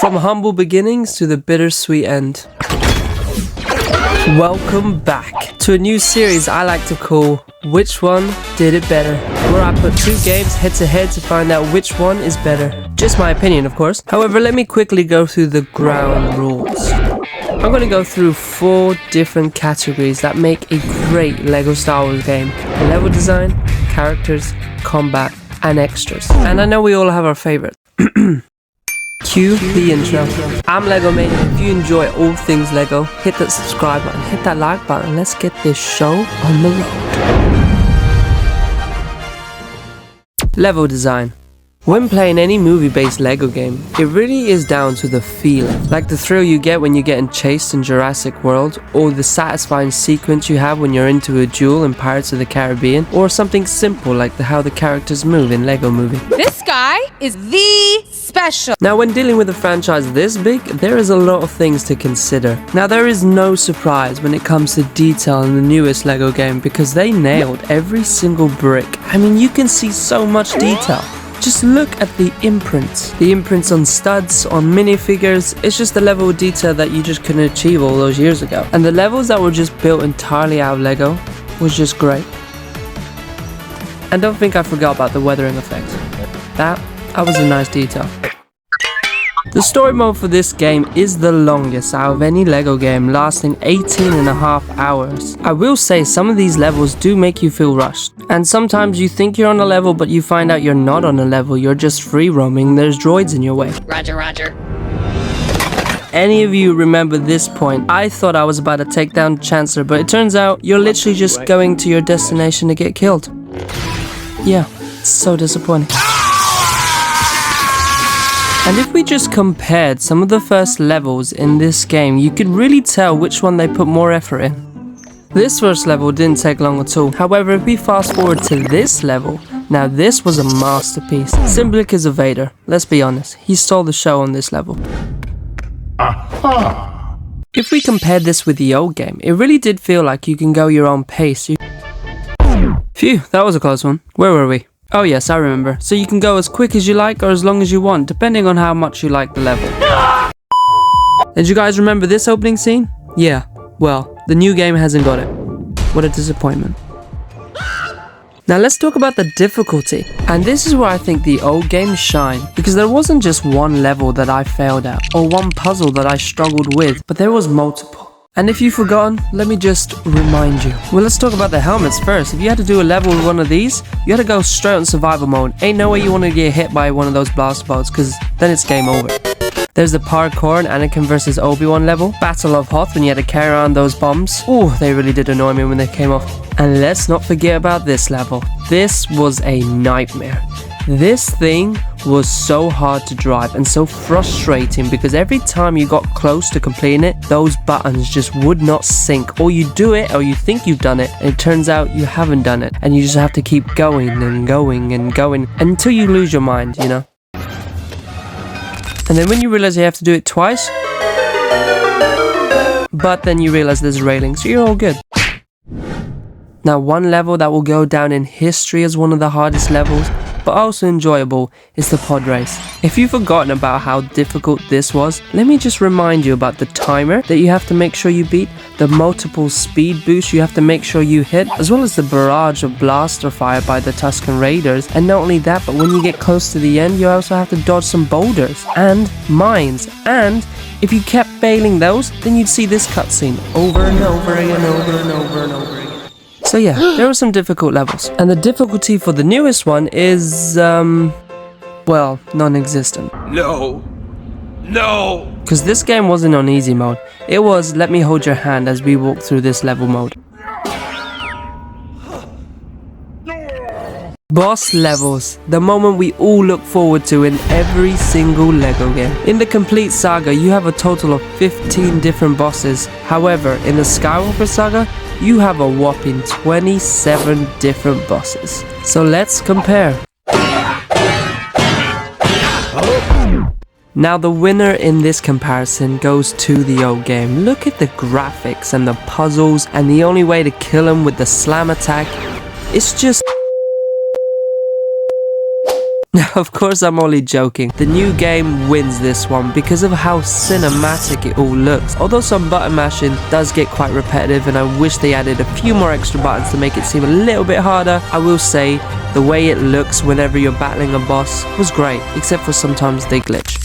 From humble beginnings to the bittersweet end. Welcome back to a new series I like to call Which One Did It Better, where I put two games head to head to find out which one is better. Just my opinion, of course. However, let me quickly go through the ground rules. I'm going to go through 4 different categories that make a great LEGO Star Wars game: level design, characters, combat, and extras. And I know we all have our favorite. Cue the intro. I'm LEGO Mania. If you enjoy all things LEGO, hit that subscribe button, hit that like button. Let's get this show on the road. Level design. When playing any movie-based LEGO game, it really is down to the feeling. Like the thrill you get when you're getting chased in Jurassic World, or the satisfying sequence you have when you're into a duel in Pirates of the Caribbean, or something simple like how the characters move in LEGO Movie. This guy is the special. Now, when dealing with a franchise this big, there is a lot of things to consider. Now, there is no surprise when it comes to detail in the newest LEGO game, because they nailed every single brick. I mean, you can see so much detail. Just look at the imprints. The imprints on studs, on minifigures. It's just the level of detail that you just couldn't achieve all those years ago. And the levels that were just built entirely out of LEGO was just great. And don't think I forgot about the weathering effect. That was a nice detail. The story mode for this game is the longest out of any LEGO game, lasting 18.5 hours. I will say some of these levels do make you feel rushed. And sometimes you think you're on a level, but you find out you're not on a level, you're just free roaming, there's droids in your way. Roger, roger. Any of you remember this point? I thought I was about to take down Chancellor, but it turns out you're literally just going to your destination to get killed. Yeah, it's so disappointing. And if we just compared some of the first levels in this game, you could really tell which one they put more effort in. This first level didn't take long at all. However, if we fast forward to this level, now this was a masterpiece. Simply because of Vader. Let's be honest, he stole the show on this level. If we compared this with the old game, it really did feel like you can go your own pace. Phew, that was a close one. Where were we? Oh yes, I remember. So you can go as quick as you like or as long as you want, depending on how much you like the level. Did you guys remember this opening scene? Yeah, well, the new game hasn't got it. What a disappointment. Now let's talk about the difficulty. And this is where I think the old games shine, because there wasn't just one level that I failed at, or one puzzle that I struggled with, but there was multiple. And if you've forgotten, let me just remind you. Well, let's talk about the helmets first. If you had to do a level with one of these, you had to go straight on survival mode. Ain't no way you want to get hit by one of those blast bolts, because then it's game over. There's the parkour and Anakin vs Obi-Wan level. Battle of Hoth when you had to carry around those bombs. Ooh, they really did annoy me when they came off. And let's not forget about this level. This was a nightmare. This thing was so hard to drive and so frustrating, because every time you got close to completing it, those buttons just would not sync. Or you do it, or you think you've done it, and it turns out you haven't done it. And you just have to keep going and going and going until you lose your mind, you know? And then when you realize you have to do it twice, but then you realize there's a railing, so you're all good. Now, one level that will go down in history as one of the hardest levels, but also enjoyable, is the pod race. If you've forgotten about how difficult this was, let me just remind you about the timer that you have to make sure you beat, the multiple speed boosts you have to make sure you hit, as well as the barrage of blaster fire by the Tusken Raiders. And not only that, but when you get close to the end, you also have to dodge some boulders and mines. And if you kept failing those, then you'd see this cutscene over and over again, over and over and over again. So yeah, there are some difficult levels. And the difficulty for the newest one is, well, non-existent. No. Because this game wasn't on easy mode. It was let me hold your hand as we walk through this level mode. Boss levels, the moment we all look forward to in every single LEGO game. In the complete saga, you have a total of 15 different bosses. However, in the Skywalker saga, you have a whopping 27 different bosses. So let's compare. Now the winner in this comparison goes to the old game. Look at the graphics and the puzzles, and the only way to kill him with the slam attack, it's just... Now, of course, I'm only joking. The new game wins this one because of how cinematic it all looks. Although some button mashing does get quite repetitive and I wish they added a few more extra buttons to make it seem a little bit harder, I will say the way it looks whenever you're battling a boss was great, except for sometimes they glitch.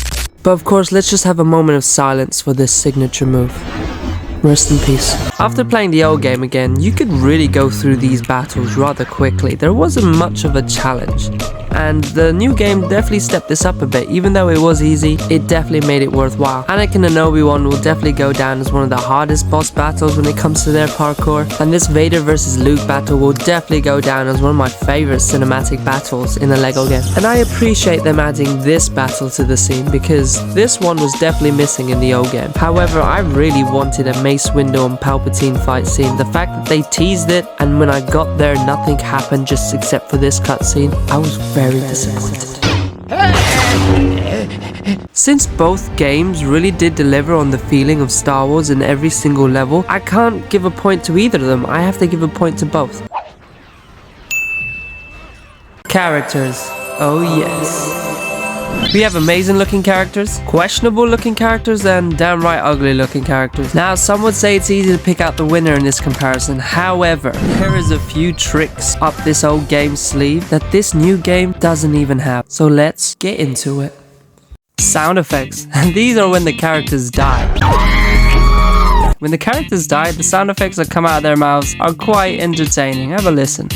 But of course, let's just have a moment of silence for this signature move. Rest in peace. After playing the old game again, you could really go through these battles rather quickly. There wasn't much of a challenge. And the new game definitely stepped this up a bit. Even though it was easy, it definitely made it worthwhile. Anakin and Obi-Wan will definitely go down as one of the hardest boss battles when it comes to their parkour. And this Vader vs Luke battle will definitely go down as one of my favorite cinematic battles in a LEGO game. And I appreciate them adding this battle to the scene because this one was definitely missing in the old game. However, I really wanted a Mace Windu and Palpatine fight scene. The fact that they teased it and when I got there nothing happened just except for this cutscene, I was very disappointed. Since both games really did deliver on the feeling of Star Wars in every single level, I can't give a point to either of them. I have to give a point to both. Characters. Oh yes. We have amazing looking characters, questionable looking characters, and downright ugly looking characters. Now, some would say it's easy to pick out the winner in this comparison. However, there is a few tricks up this old game's sleeve that this new game doesn't even have. So let's get into it. Sound effects. These are when the characters die. When the characters die, the sound effects that come out of their mouths are quite entertaining. Have a listen.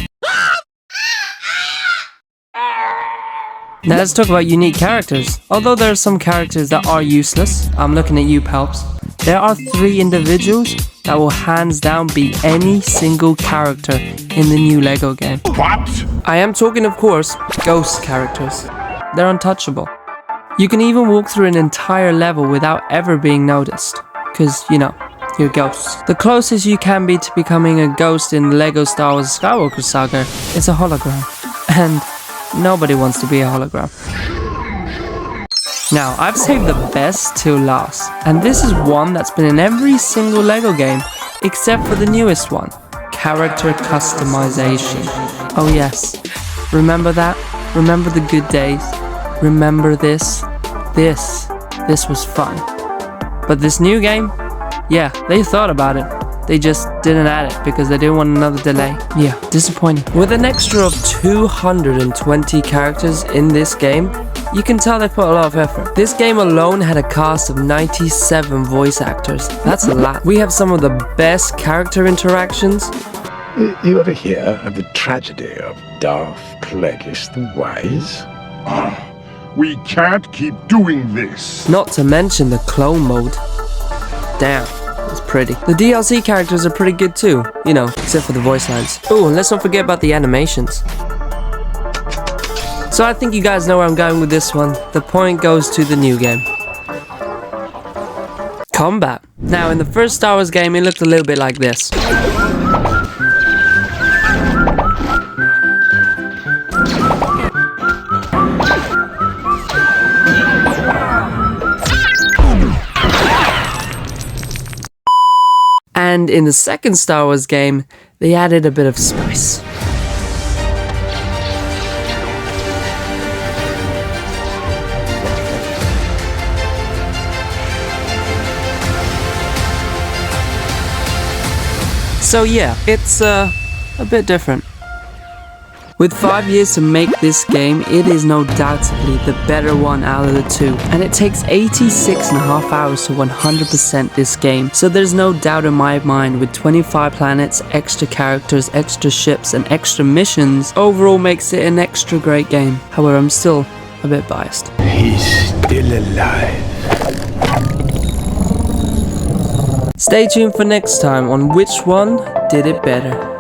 Now let's talk about unique characters. Although there are some characters that are useless, I'm looking at you, Palps. There are 3 individuals that will hands down beat any single character in the new LEGO game. What? I am talking, of course, ghost characters. They're untouchable. You can even walk through an entire level without ever being noticed. Because, you know, you're ghosts. The closest you can be to becoming a ghost in LEGO Star Wars Skywalker saga is a hologram. And nobody wants to be a hologram. Now, I've saved the best till last, and this is one that's been in every single LEGO game, except for the newest one, character customization. Oh yes, remember that? Remember the good days? Remember this? This was fun. But this new game? Yeah, they thought about it. They just didn't add it because they didn't want another delay. Yeah, disappointing. With an extra of 220 characters in this game, you can tell they put a lot of effort. This game alone had a cast of 97 voice actors. That's a lot. We have some of the best character interactions. You ever hear of the tragedy of Darth Plagueis the Wise? We can't keep doing this. Not to mention the clone mode. Damn. It's pretty. The DLC characters are pretty good too, you know, except for the voice lines. Oh, and let's not forget about the animations. So I think you guys know where I'm going with this one. The point goes to the new game. Combat. Now, in the first Star Wars game, it looked a little bit like this. And in the second Star Wars game, they added a bit of spice. So yeah, it's a bit different. With 5 years to make this game, it is no doubtably the better one out of the 2. And it takes 86.5 hours to 100% this game. So there's no doubt in my mind, with 25 planets, extra characters, extra ships, and extra missions, overall makes it an extra great game. However, I'm still a bit biased. He's still alive. Stay tuned for next time on which one did it better.